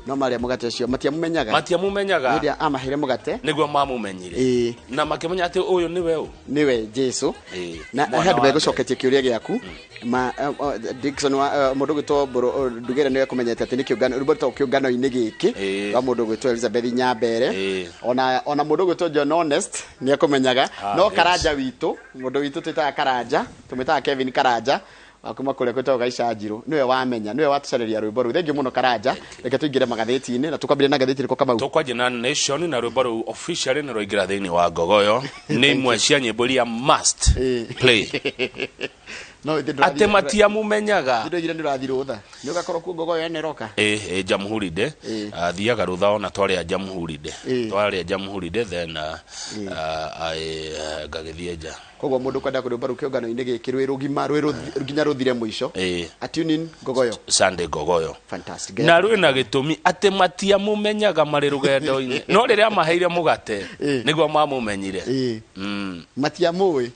no maria mugate cio matia mumenyaga ndia amahire mugate niguo mamumenyire na makimenya ati uyu niwe Jesu na hadu bego coketie kiuria giaku ma Dickson wa mundu gwitwo ndugere niwe kumenyete ati ni kiungano ruboto kiungano ini giki wa mundu gwitwo Elizabeth Nyambere ona mundu gwitwo John Honest ni akumenyaga no Karanja witu mundu witu twita Karanja tumita Kevin Karanja akuma kule kwetwa gaisha njiro niwe wamenya niwe watucareria rwimbo ru thengi muno Karanja reke tuingire magatheti-ini na tukambire na gatheti riko kama tukwaje na Nation na rwimbo ru officially na roigira thini wa Ngogoyo ni imwe cia nyimbo ria must play no atematia mumenyaga ndido gira ndirathi rutha ni ugakorwo ku Ngogoyo ene roka Jamhuri de thiaga rutha ona twaria Jamhuri de then gagithieja koguo mundu kwenda kurumba rukiongano ine giki rugima ruginya ruthire mwisho atune Ngogoyo Sunday Ngogoyo fantastic na rwina gitumi atematia mumenyaga mari rugendo-ini no riria maheire mugate niguo mamumenyire matia muwi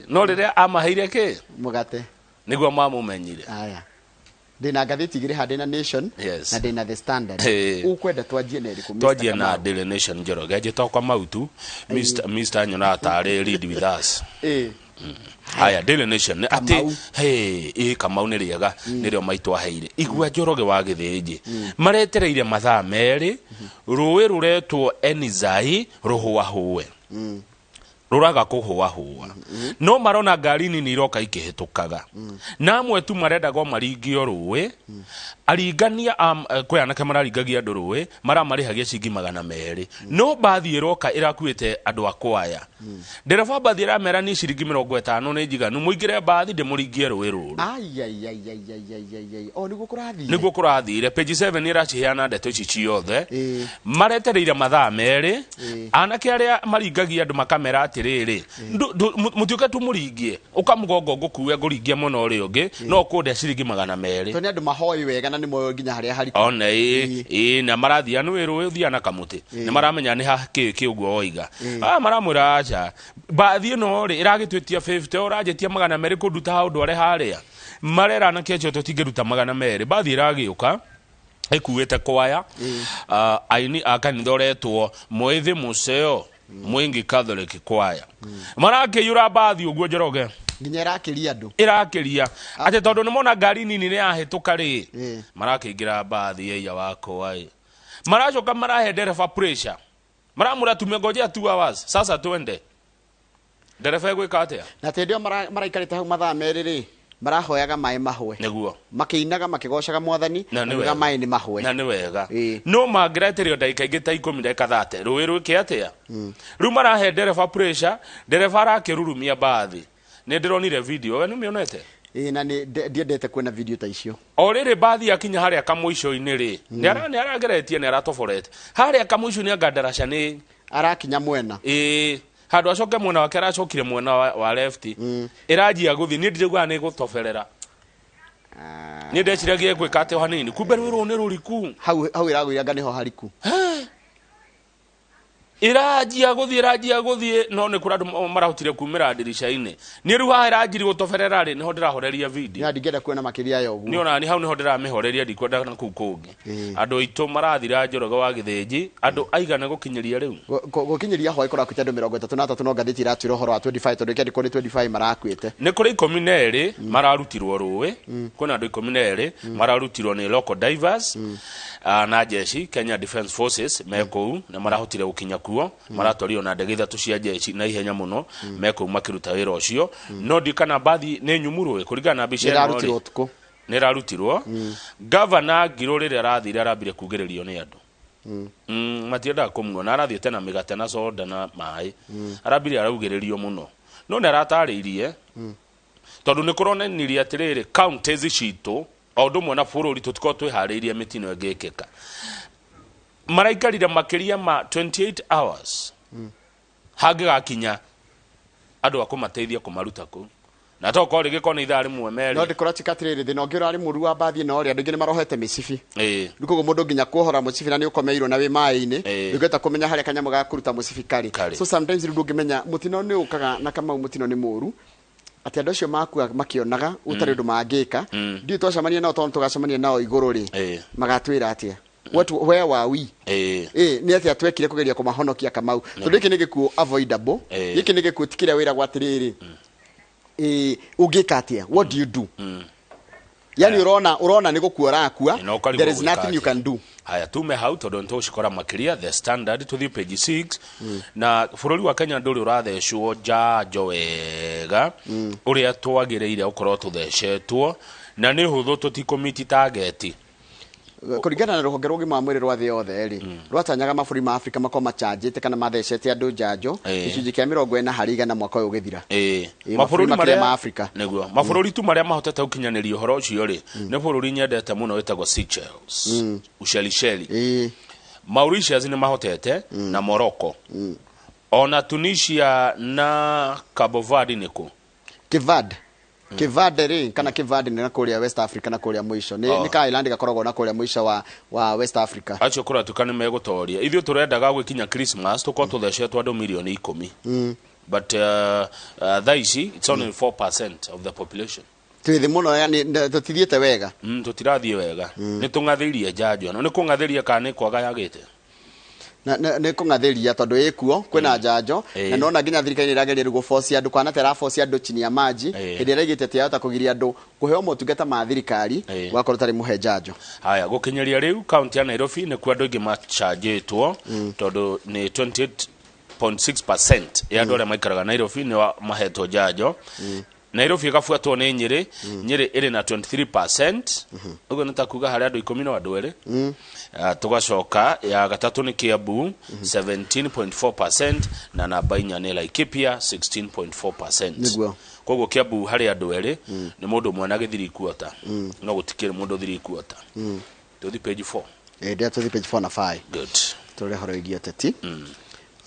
no riria amaheire ki mugate niguo mamumenyire aya ndina gatheti igire hande na Nation na ndina The Standard ukwenda twanjie na iriku twanjie na Daily Nation Njoroge njitoka mautu Mr Nyona atare read with us haya Daily Nation ati Kamau ni riega nirio maitu aheire igua Njoroge wa Githĩnji maretereire mathaa meri ruwi ruretwo Enizai ruhuahuwe ruraga kuhua no marona ngari nini iroka ikihitukaga namwe tu marenda go maringio ruwe aringania kwe anake mararingagia andu ruwe maramarihagia cingi 200 no bathi iroka irakuite andu akwaya ndereba bathi iramera ni ciringi 50 ni njiganu muingire bathi ndimuringie ruwe ruru o niguo kurathire page 7 iraciheana ndeto ici ciothe maretereire mathaa meri anake aria maringagia andu makamera atiriri mutiuke tu muringie ukamugongo ngukuwe nguringie muno uri ungi no kunde ciringi 200 to ni andu mahoi wega na ni moyo nginya haria hari ona na marathia ni wiru uthia na kamuti ni maramenya ni ha ki uguo oiga maramwira acha bathi no ri iragitwitia 50 urajetia 200 kunduta ha undu are haria marera na kecho tutingiruta 200 bathi iragiuka ekuwete kwaya aini akanitha uretwo Mwithi Museo Mwingi Catholic kwaya marake yura bathi uguo Njoroge nginya irakiria ate tondu ni mona ngari nini ni ahituka ri marake ingira bathi yeya wako ai maracoka marahe ndereba pressure maramura tumia ngoja 2 hours sasa twende ndereba gwika atia na tendio maraikarite hau mathaa meri ri marahoyaga mai mahwe niguo makiinaga makigocaga mwathani na mai ni mahwe na ni wega no magreterio ndaika ingi ta 10 ndaika 30 ruwi rwiki atia ru marahe ndereba pressure ndereba arakirurumia bathi ni ndironire video ni mionete na ni ndiendete kwena video ta icio o riri bathi akinya haria kamuico-ini ri ni arageretie ni aratoforete haria kamuico ni angadaraca ni arakinya mwena handu acoke mwena wake aracokire mwena wa left irajia guthi ni ndirigwa ni gutoferera ni ndeciragie gwika ate hanini kumbe rwiru ni ruriku hau iragwiraga niho hariku irajia guthi no ni kurandu marahutire kumira dirisha-ini ni ruha irajiri gutoferera ri niho ndirahoreria video ya ndingenda kwena makiria yo ni ona ni hau niho ndiramehoreria ndikwenda na kuu kungi andu itu marathira Njoroge wa Githĩnji andu aigana gukinyiria riu gukinyiria ho ikora kwita 33 no gatheti iratwira horo wa 25 tondu kendi kuri 25 marakwite ni kuri 12 mararutirwo ruwe kuna andu 12 mararutirwo ni local divers na jeshi Kenya Defence Forces meko na marahutire gukinya kuo maratwario na ndege ithatu cia jeshi na ihenya muno meko makiruta wira ucio no ndikana bathi ni nyumurwe kurigana na bica ni rarutirwo governor Ngiruri arathire arambire kugiririo ni andu matienda kumuona arathiete na migate na soda na mai arambire araugirerio muno no naratariirie tondu ni kuronaniria atiriri counties citu ondo mwana bururi tutiko twihariirie mitino ngekeka maraikarire makiria ma 28 hours hage gakinya andu akumateithia kumaruta ku na toko rigi kona ithaa rimwe meri no ndikora chikatiriri thina ngira ari muru wa bathi no ri andu ngi ni marohete micibi ndikugo mundu nginya kuhora mucibi na ni ukomeirwo na wi mai-ini ndugeta kumenya haria kanyamu ga kuruta mucibi kari so sometimes ndu ngimenya mutino ni ukaga na kama mutino ni muru ati andu acio makua makionaga utari ndu mangika ndi twacamania nao tondu tugacamania nao iguru ri magatwira atia where were we ni atia twekire kugeria kumahonokia Kamau tondu iki ni gikuo avoidable iki ni gikuo tikira wira gwatiriri ugikatia what do you do yani urona ni gukura akua there is nothing you can do. Haya tume hau tondu ntushikora makiria the standard to the page 6 na bururi wa Kenya nduri urathecwo njanjo wega uria twagireire ukorwo tuthecetwo na ni huthu tutikomiti target kuringana na ruhonge rwa gima mwiri rwa thi yothe ri rwatanyaga maburi ma Afrika makoma chanjite kana mathecete andu njanjo gicunji kia 40 harĩ 100 mwaka uyu githira maburi maria ma Afrika neguo maburi tu maria mahotete ukinyaniria uhoro ucio ri ni bururi nyendete muno wetagwo Seychelles Ushelisheli Mauritius ni mahotete na Morocco ona Tunisia na Cabo Verde niko Kivade ri kana Kivade ni na kuria West Africa na kuria mwisho ni ka island gakoragwo na kuria mwisho wa West Africa acio kura tukane megutoria ithio turendaga gwikinya Christmas tukwa tuthecetwo andu milioni 10 but thaici it's only 4% of the population twithi muno yani tutithiete wega tutirathie wega ni tungathirie njanjo no ni kungathiria kana kwaga yagite na kungathiria tondu ikuo kwina njanjo na nona nginya thirikari irageria rugo force andu kana tera force andu chini ya maji hindi iragite tia hota kugiria andu kuheo motungata ma thirikari wakorwo tari muhe njanjo. Haya gukinyeria riu county ya Nairobi ni kwa andu ingi machanjitwo tondu ni 28.6% ya andu aria maikaraga Nairobi ni mahetwo njanjo. Nairobi igafuatwo ni Nyeri iri na 23%. Ugo nitakuga hari andu 10 na andu eri. Tugacoka ya gatatu ni Kiambu 17.4% na namba inya ni Laikipia 16.4%. Niguo koguo Kiambu hari andu eri ni mundu mwana githiri kuota no gutikire mundu thiri kuota. To the page 4 ndia to the page 4 na 5 good tore horo igia teti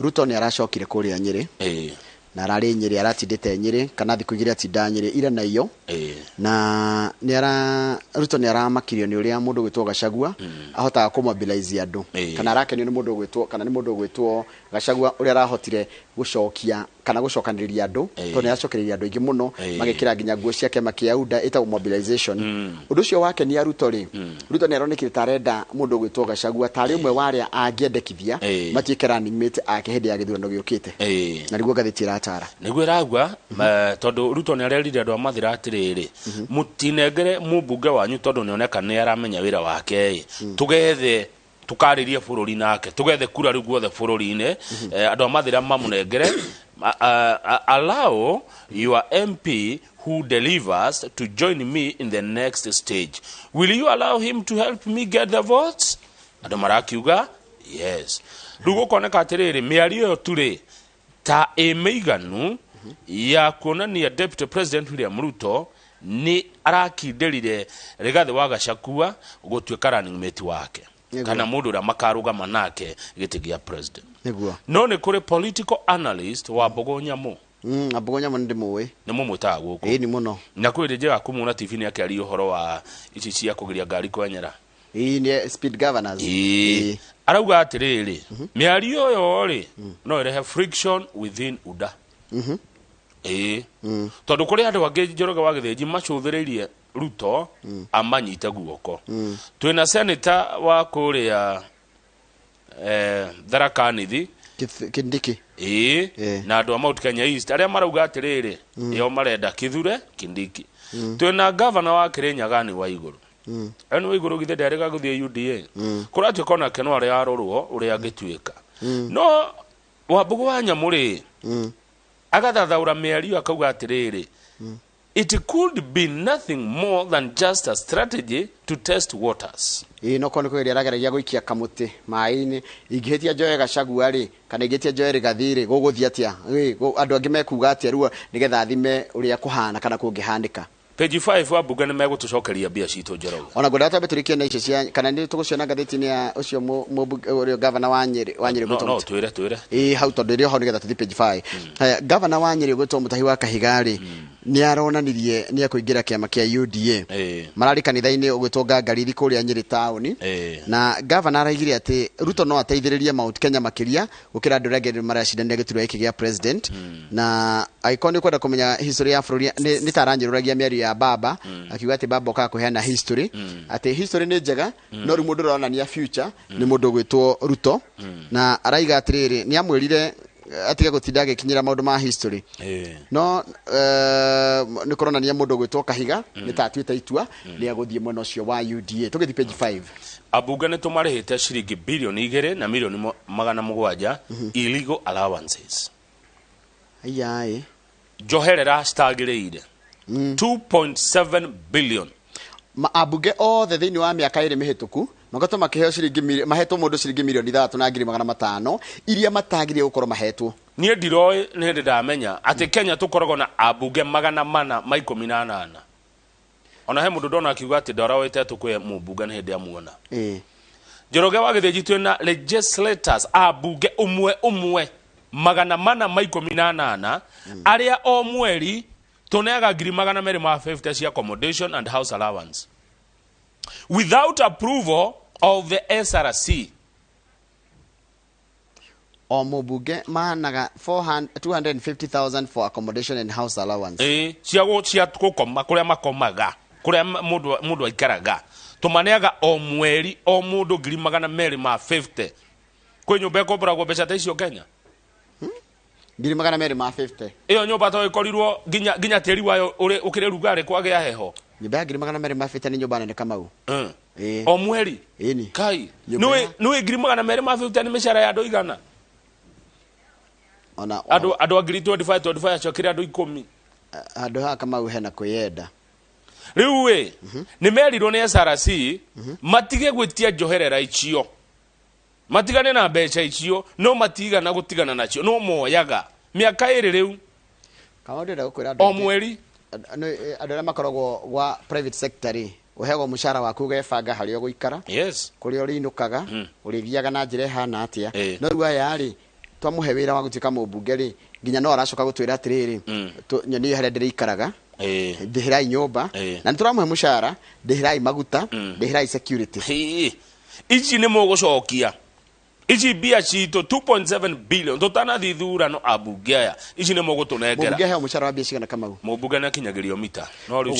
Ruto ni aracokire kuria Nyeri na arari Nyeri aratindite Nyeri kana thiku igire atinda Nyeri ira na iyo na ni Ruto ni aramakirio ni uria mundu gwitwo Gachagua ahotaga kumobilize andu kana arakenio ni mundu gwitwo kana ni mundu gwitwo Gachagua uria arahotire gucokia kana gucokaniria andu to ni acokeriria andu ingi muno magikira nginya nguo ciake makia UDA ita mobilization undu cio wake ni Ruto ri Ruto ni aronekire tarenda mundu gwitwo Gachagua tari umwe waria angiendekithia matikera ni mate ake hindi ya githurano giukite na riguo gathitira atara niguo ragwa tondu Ruto ni arerire andu amathira atiriri mutinengere mubunge wanyu tondu ni oneka ni aramenya wira wake tugethe tukaririe bururi nake tugethe kura riguo the bururi-ine andu amathira mamunengere allow your MP who delivers to join me in the next stage. Will you allow him to help me get the votes? Andu marakiuga yes. Rugo koneka atiriri miario yo turi ta emeiganu ya kuonania Deputy President William Ruto ni arakinderire Rigathi wa Gachagua gutuika running mate wake kana mundu ura makaruga manake gitigia president niguo no ni kuri political analyst wa Bogonyamu Bogonyamu ndi muwe ni mumutaga guku ni muno na kwiri je akumuna TV ni akari uhoro wa ici cia kugiria ngari kwenyera ni speed governors arauga atiriri miario yo ri no irehe friction within UDA tondu kuri andu angi Njoroge wa Githĩnji macuthiririe Ruto amanyite guoko twina senator wa kuria Tharaka-Nithi Kindiki na andu a Mount Kenya East aria marauga atiriri yo marenda Kithure Kindiki twina governor wa Kirinyaga ni wa iguru enu wa iguru githe ndarega guthie UDA kuratu kona keno aria arorwo uria angituika no Wambugu wa Nyamuri agathathaura miario akauga atiriri it could be nothing more than just a strategy to test waters. No kono ko iria rageragia guikia kamuti mai-ini ingihetia Njoe Gachagua ri kana ingihetia Njoe Rigathi guguthia atia andu angi mekuga atia ruo nigetha thime uria kuhana kana kungihandika. Page 5 wa bunge ni megutucokeria bia citu Njoroge ona gwenda tabeturikie na icio cia kana ni tuguciona gatheti-ini ya ucio urio governor wa Nyeri no twire hau tondu rio ho nigetha tuthi page 5 governor wa Nyeri gwitwo Mutahi wa Kahigari ni aronanirie ni akuingira kiama kia UDA marari kanitha-ini ugitwo Ngariri kuria Nyeri town na governor araigire ati Ruto no ateithiririe Mount Kenya makiria gukira andu rege maracindania giturwa iki gia president na icon kwenda kumenya history ya bururi ni taranjiruragia miario ya baba akiuga ati baba oka kuheana history ati history ni njega no ri mundu ronania future ni mundu gwitwo Ruto na araiga atiriri ni amwirire atiga gutinda gikinyira maundu ma history no ni kuronania mundu gwitwo Kahiga ni tatuite itua ni aguthie mwena ucio wa UDA tugithi page 5 abunge ni tumarihite ciringi bilioni 2 na milioni 700 illegal allowances ayai njoherera stagirire 2.7 billion abunge othe thiini wa miaka iri mihituku magato makiheo ciringi mahetwo mundu ciringi milioni 3 na 500 iria matagire gukorwo mahetwo nie ndiroi ni hindi ndamenya ati Kenya tukoragwo na abunge 418 ona he mundu ndona akiuga ati ndarawete tukwe mubunge ni hindi amuona Njoroge wa Githĩnji twina legislators abunge umwe 418 aria o mweri tuneaga 250 cia accommodation and house allowance without approval of the SRC. O mubunge managa 250,000 for accommodation and house allowance. Cia gukoma kuria makomaga kuria mundu aikaraga tumaneaga o mweri o mundu 250 kwe nyumba ikobragwo mbeca ta icio Kenya 250 iyo nyumba to ikorirwo ginya teri wayo ukire rugare kwagea heho nyumba ya 250 ni nyumba nene Kamau o mweri ni kai nui 250 ni mishara ya andu igana ona andu agiri 25 acokire andu 10 andu ha Kamau hena kwiyenda riu ni merirwo ni SRC matige gwitia njoherera icio matigane na mbeca icio no matigana gutigana nacio no moyaga miaka iri riu Kamau ndira gukwira andu o mweri andu aria makoragwo gwa private sector uhego mushara waku gebanga hario guikara yes kuri urinukaga urithiaga na njira hana atia no riu aya ri twamuhe wira wa gutika mubunge ri nginya no aracoka gutwira atiriri nyoni haria ndiriikaraga ndihirai nyumba na nituramuhe mushara ndihirai maguta ndihirai security ici ni mugucokia ici bia cito 2.7 billion tutana thithura no abunge aya ici ni mugutunengera mubunge he mushara wa bia cigana Kamau mubunge na kinyagirio mita no riu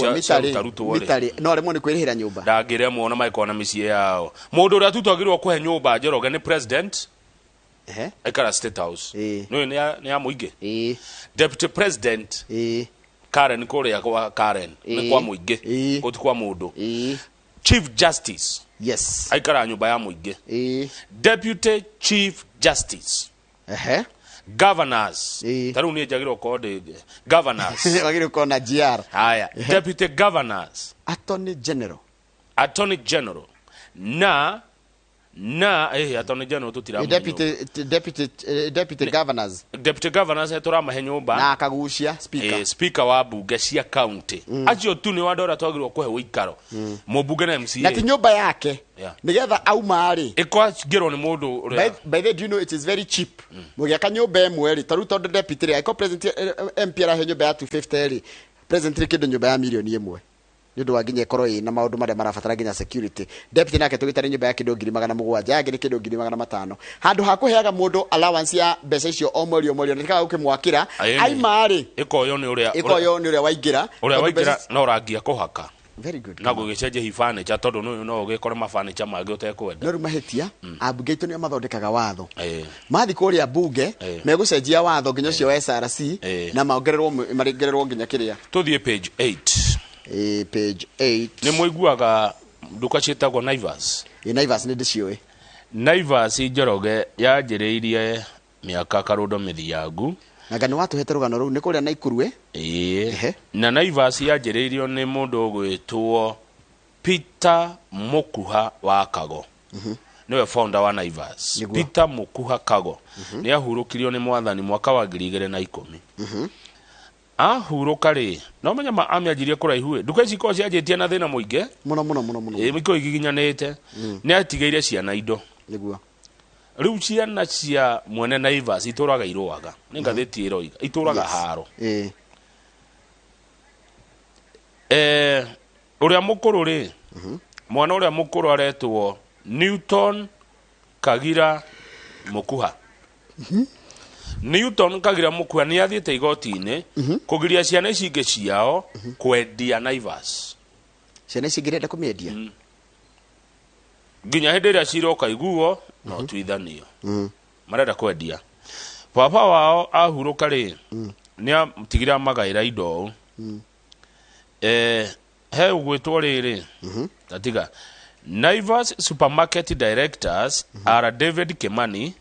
mitari no remwe ni kwirihira nyumba ndangire muona maikona micie yao mundu uria tutagirwo kuhe nyumba Njoroge ni president ekara state house no ni ya muingi deputy president Karen kuria kwa Karen ni kwa muingi utikwa mundu chief justice yes aikara nyumba ya muingi deputy chief justice governors taru ni jagiro code governors wagiro kona GR haya deputy governors attorney general na attorney general tutira deputy governors etora mahenyumba na akagucia speaker wa bunge cia county acio tu ni wandora twagirwo kuhe wikaro mubunge na MCA na ti nyumba yake nigetha aumari ikwa ngiro ni mundu by the do you know it is very cheap mugiaka nyumba emwe ri taru tondu deputy ri iko president MP ara he nyumba ya 250 ri president ri kindu nyumba ya milioni 1 ndu waginye korwo ina maundu maria marabatara ginya security deputy nake tugitari nyumba ya kindu 700 yake ni kindu 500 handu hakuheaga mundu allowance ya mbeca icio o mweri ndikaga ukimwakira ai mari ikoyo ni uria waingira no rangia kuhaka very good na gugicenje hifanicha tondu no ugikore mafanicha mangi utekwenda no rumahitia abunge itu ni mathondekaga watho mathi kuria bunge megucenjia watho nginya cio SRC na maongererwo nginya kiria tuthie page 8 page 8 ni muiguaga nduka cietagwo Naivas Naivas ni ndicioi Naivas Njoroge yanjiriirie miaka karundo mithiangu na gani watu hete rugano ru ni kuria Naikuru na Naivas yanjiriirio ni mundu gwitwo Peter Mukuha wa Kago niwe founder wa Naivas Peter Mukuha Kago ni ahurukirio ni mwathani mwaka wa 2010 ahuruka ri no menya ma amiajirie kuraihu nduka ici ko cianjitie na thina muinge muno miko igiginyanite ni atigeire ciana indo niguo riu ciana cia mwene Naivas ituraga iroaga ni ngatheti iroiga ituraga haro uria mukuru ri mwana uria mukuru aretwo Newton Kagira Mukuha. Newton Kagira Mukuha ni athiete igoti-ini kugiria ciana ici ingi ciao kwendia Naivas. Ciana ici ngirenda kumiendia nginya hindi iria ciroka iguo no tuithanio marenda kwendia. Papa wao ahuruka ri ni amtigira magaira indo he ugwitwo riri tatiga Naivas supermarket directors are David Kimani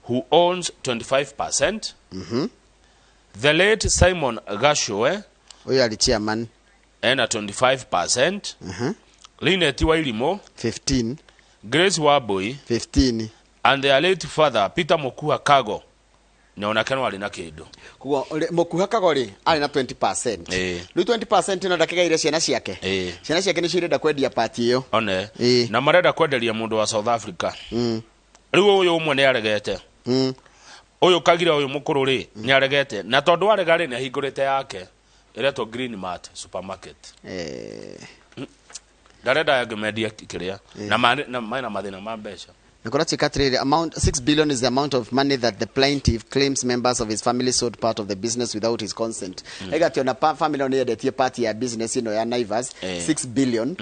who owns 25%. The late Simon Gashoe oyo ali chairman and 25%. Linet Wairimo 15. Grace Waboi 15. And their late father Peter Mukuha Kago na onakana wali na kindu kugo Mukuha Kago ri ali na 20%. Lu 20% na dakika ile ciana ciake ciana ciake ni cirenda kwendia party iyo one na marenda kwenderia mundu wa South Africa. Riu uyu umwe ni aregete uyu Kagira uyu mukuru ri ni aregete na tondu arega ri ni ahingurite yake iretwo Green Mart supermarket. Dareda ya gemedia kiria na maina mathina ma mbeca. The amount 6 billion is the amount of money that the plaintiff claims members of his family sold part of the business without his consent. Egati ona family on yedetie party ya business ino ya Naivas 6 billion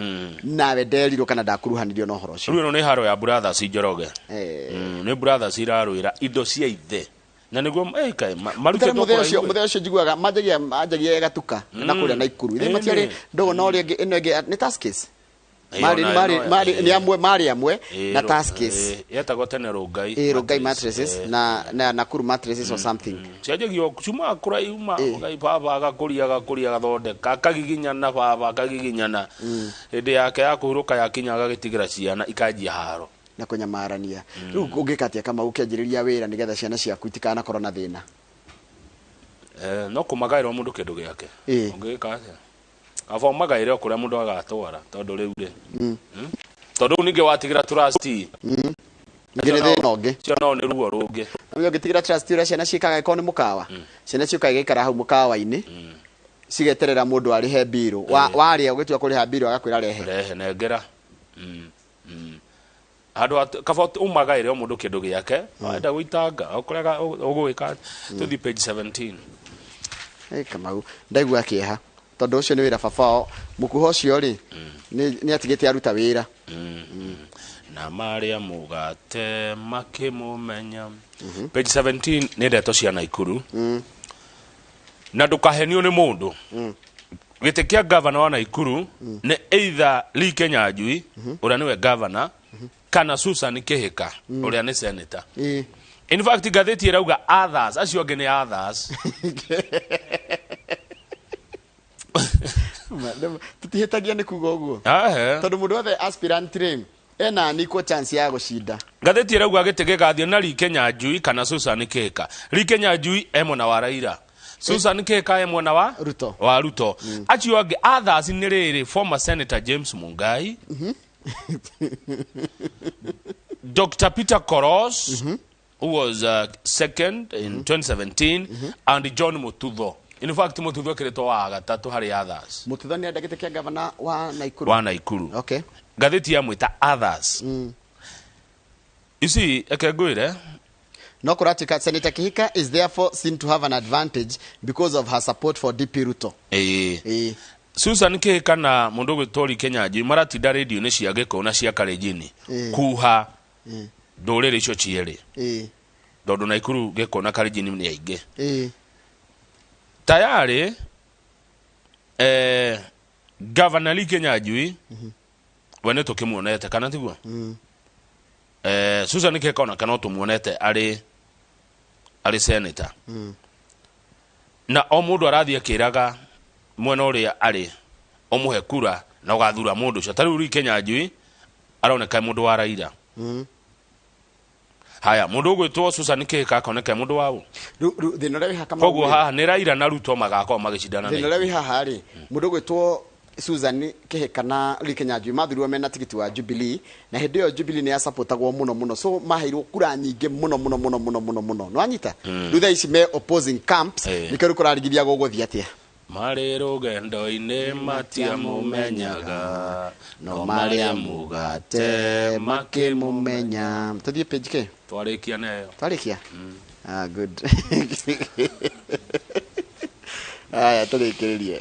na wedeliro kana dakuruhanirio no horocio. Runo ni haro ya brothers Njoroge. Ni brothers iraruira indo cia ithe. Na niguo kai marute mutheo jiguaga majagia gatuka na kuria na ikuru. Ile matiari ndogo no ri ino ni taskis. Mari ni amwe na taskis yetagwo tene Rogai mattresses na Nakuru mattresses or something. Ciajagio cuma kura yuma ngai baba agakuria gathondeka kagiginyana baba kagiginyana hindi yake ya kuhuruka yakinya agagitigira ciana ikanjia haro na kunyamarania. Riu ungikatia kama ukianjiriria wira nigetha ciana ciaku itikana korona thina no kumagaira mundu kindu giake ungikatya avo magaire okuria mundu agatwara tondu riu ri tondu ninge watigira trustee ngire thina ungi cio no ni ruo rungi ndio gitigira trustee ura ciana cikaga iko ni mukawa ciana ciukaga gikara hau mukawa-ini cigeterera mundu arihe biro waria ugitua kuriha biro agakwira rehe nengera hado kafot umagaire mundu kindu giake enda guitanga okurega ugwika tuthi page 17 kamau ndaigua kieha tondu ucio ni wira babao Mukuha ucio ri ni atigite aruta wira na maria mugate makimumenya. Page 17 ni ndeto cia Naikuru na ndukahenio ni mundu gitikia governor wa Naikuru ni either Lee Kenyanjui uria niwe governor kana Susan Kihika uria ni senator. In fact gatheti irauga others acio ngi ni others tutihetagia ni kuga uguo tondu mundu wothe aspirant rim ena niko chance ya gucinda. Gatheti irauga gitege gathio na Lee Kenyanjui kana Susan Kihika. Lee Kenyanjui emona wa Raila, Susan Kihika emona wa Ruto. Acio ngi others ni riri former senator James Mungai, Dr. Peter Koros who was second in 2017 and John Mutudho. In fact Mutudho kireto wa gatatu hari others. Mutudho ni ndagite kia governor wa Naikuru. Okay. Gatheti ya mwita others. You see ekegwire no kuratika Senator Kihika is therefore seen to have an advantage because of her support for DP Ruto. Susan Kihika na mundu gwitori Kenyanjui maratinda radio ni cia giko na cia Kalenjini kuha ndurire icio cieri tondu Naikuru giko na Kalenjini ni aingi tayari Governor Lee Kenyanjui wene tukimuonete kana tiguo Susan Kihika ona kana tumuonete ari senator na o mundu arathie akiraga mwena uria ari omuhe kura na ugathura mundu cio tari uri Kenyanjui aroneka mundu wa Raila haya mundu gwitwo Susan Kihika akoneka mundu wao thina ri hakama koguo haha ni Raila na Ruto magako magicindana thina ri haha ri mundu gwitwo Susan Kihika na Lee Kenyanjui mathurwo mena tigiti wa Jubilee na hindi yo Jubilee ni ya supportagwo muno so maheirwo kura nyingi muno no anyita thutha ici me opposing camps nikeru kurarigithia guguthia atia marĩ rũgendo-inĩ matiamũmenyaga no marĩa mugate makĩmũmenya. Tũthiĩ page ke twarĩkia nayo twarĩkia good. Aya tũrĩkĩrĩrie.